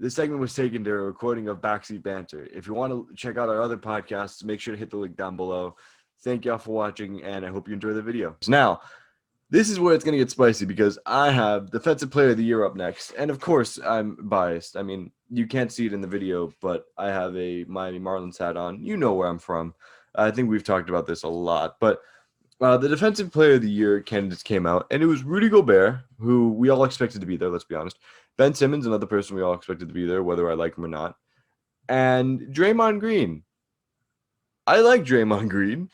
This segment was taken to a recording of Backseat Banter. If you want to check out our other podcasts, make sure to hit the link down below. Thank y'all for watching, and I hope you enjoy the video. Now, this is where it's going to get spicy because I have Defensive Player of the Year up next. And of course, I'm biased. I mean, you can't see it in the video, but I have a Miami Marlins hat on. You know where I'm from. I think we've talked about this a lot. But the Defensive Player of the Year candidates came out, and it was Rudy Gobert, who we all expected to be there, let's be honest. Ben Simmons, another person we all expected to be there, whether I like him or not. And Draymond Green. I like Draymond Green.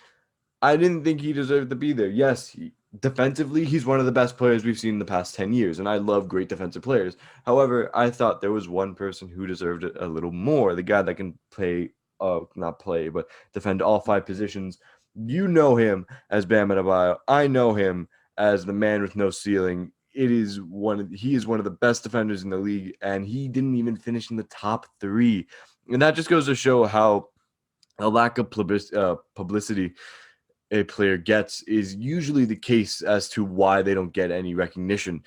I didn't think he deserved to be there. Yes, defensively, he's one of the best players we've seen in the past 10 years, and I love great defensive players. However, I thought there was one person who deserved it a little more, the guy that can play, not play, but defend all five positions. You know him as Bam Adebayo. I know him as the man with no ceiling. He is one of the best defenders in the league, and he didn't even finish in the top three. And that just goes to show how a lack of publicity a player gets is usually the case as to why they don't get any recognition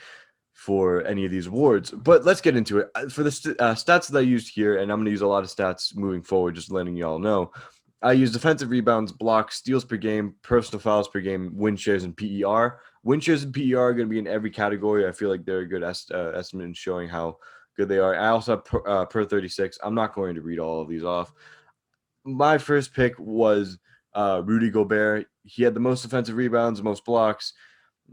for any of these awards. But let's get into it. For the stats that I used here, and I'm going to use a lot of stats moving forward, just letting you all know, I use defensive rebounds, blocks, steals per game, personal fouls per game, win shares, and PER. Win shares and PER are going to be in every category. I feel like they're a good estimate in showing how good they are. I also have per 36. I'm not going to read all of these off. My first pick was Rudy Gobert. He had the most defensive rebounds, most blocks.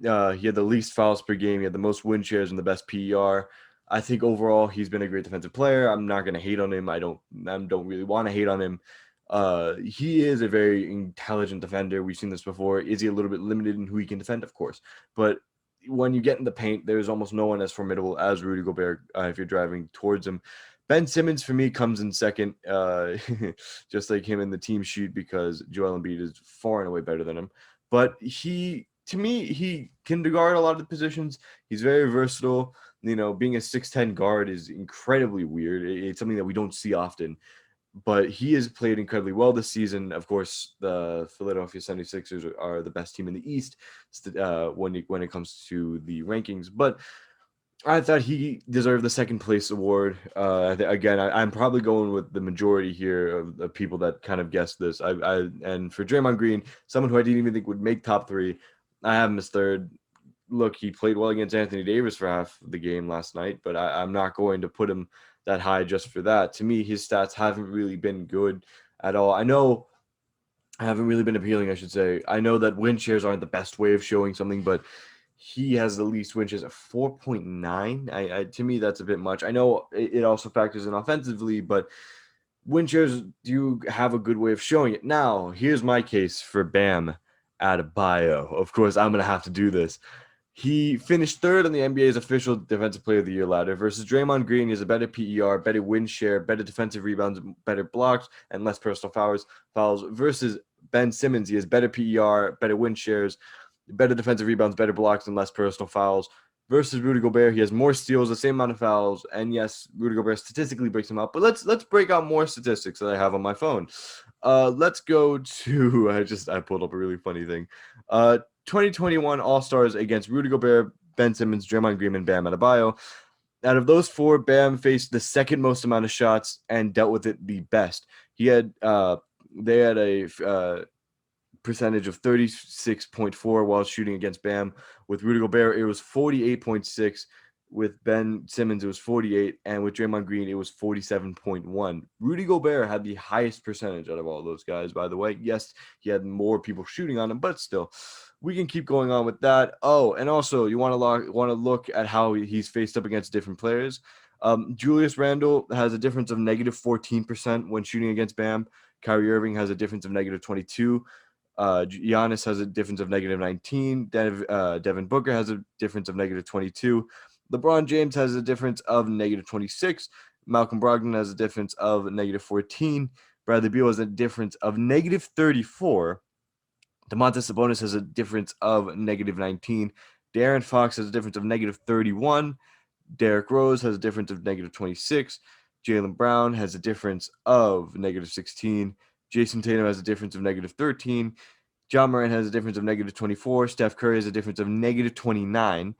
He had the least fouls per game. He had the most win shares and the best PER. I think overall he's been a great defensive player. I'm not going to hate on him. I don't really want to hate on him. He is a very intelligent defender. We've seen this before. Is he a little bit limited in who he can defend? Of course. But when you get in the paint, there's almost no one as formidable as Rudy Gobert if you're driving towards him. Ben Simmons, for me, comes in second, just like him in the team sheet, because Joel Embiid is far and away better than him. But he can guard a lot of the positions. He's very versatile. You know, being a 6'10" guard is incredibly weird. It's something that we don't see often. But he has played incredibly well this season. Of course, the Philadelphia 76ers are the best team in the East when it comes to the rankings. But I thought he deserved the second place award. Again, I'm probably going with the majority here of the people that kind of guessed this. And for Draymond Green, someone who I didn't even think would make top three, I have him as third. Look, he played well against Anthony Davis for half the game last night, but I'm not going to put him that high just for that. To me, his stats haven't really been good at all. I know I haven't really been appealing, I should say. I know that win shares aren't the best way of showing something, but he has the least win shares at 4.9. To me, that's a bit much. I know it also factors in offensively, but win shares do have a good way of showing it. Now, here's my case for Bam Adebayo. Of course, I'm going to have to do this. He finished third on the NBA's official Defensive Player of the Year ladder versus Draymond Green. He has a better PER, better win share, better defensive rebounds, better blocks, and less personal fouls versus Ben Simmons. He has better PER, better win shares, better defensive rebounds, better blocks, and less personal fouls. Versus Rudy Gobert, he has more steals, the same amount of fouls, and yes, Rudy Gobert statistically breaks him out. But let's break out more statistics that I have on my phone. Let's go to I pulled up a really funny thing. 2021 All-Stars against Rudy Gobert, Ben Simmons, Draymond Green, and Bam Adebayo. Out of those four, Bam faced the second most amount of shots and dealt with it the best. They had a percentage of 36.4 while shooting against Bam. With Rudy Gobert, it was 48.6. With Ben Simmons, it was 48. And with Draymond Green, it was 47.1. Rudy Gobert had the highest percentage out of all those guys, by the way. Yes, he had more people shooting on him, but still, we can keep going on with that. Oh, and also, you want to look at how he's faced up against different players. Julius Randle has a difference of negative 14% when shooting against Bam. Kyrie Irving has a difference of negative 22. Giannis has a difference of negative 19. Devin Booker has a difference of negative 22. LeBron James has a difference of negative 26. Malcolm Brogdon has a difference of negative 14. Bradley Beal has a difference of negative 34. Domantas Sabonis has a difference of negative 19. De'Aaron Fox has a difference of negative 31. Derrick Rose has a difference of negative 26. Jaylen Brown has a difference of negative 16. Jason Tatum has a difference of negative 13. John Morant has a difference of negative 24. Steph Curry has a difference of negative 29.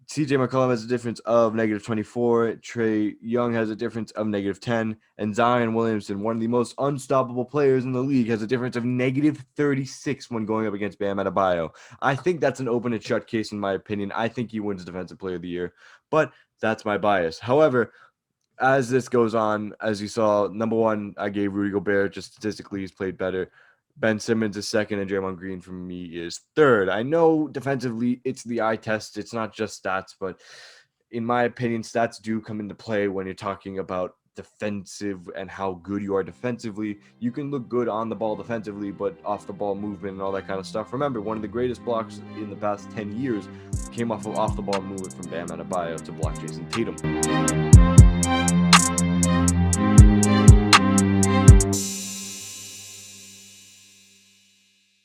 CJ McCollum has a difference of -24. Trae Young has a difference of -10. And Zion Williamson, one of the most unstoppable players in the league, has a difference of -36 when going up against Bam Adebayo. I think that's an open and shut case in my opinion. I think he wins Defensive Player of the Year, but that's my bias. However, as this goes on, as you saw, number one, I gave Rudy Gobert. Just statistically, he's played better. Ben Simmons is second, and Draymond Green for me is third. I know defensively, it's the eye test. It's not just stats, but in my opinion, stats do come into play when you're talking about defensive and how good you are defensively. You can look good on the ball defensively, but off the ball movement and all that kind of stuff. Remember, one of the greatest blocks in the past 10 years came off the ball movement from Bam Adebayo to block Jason Tatum.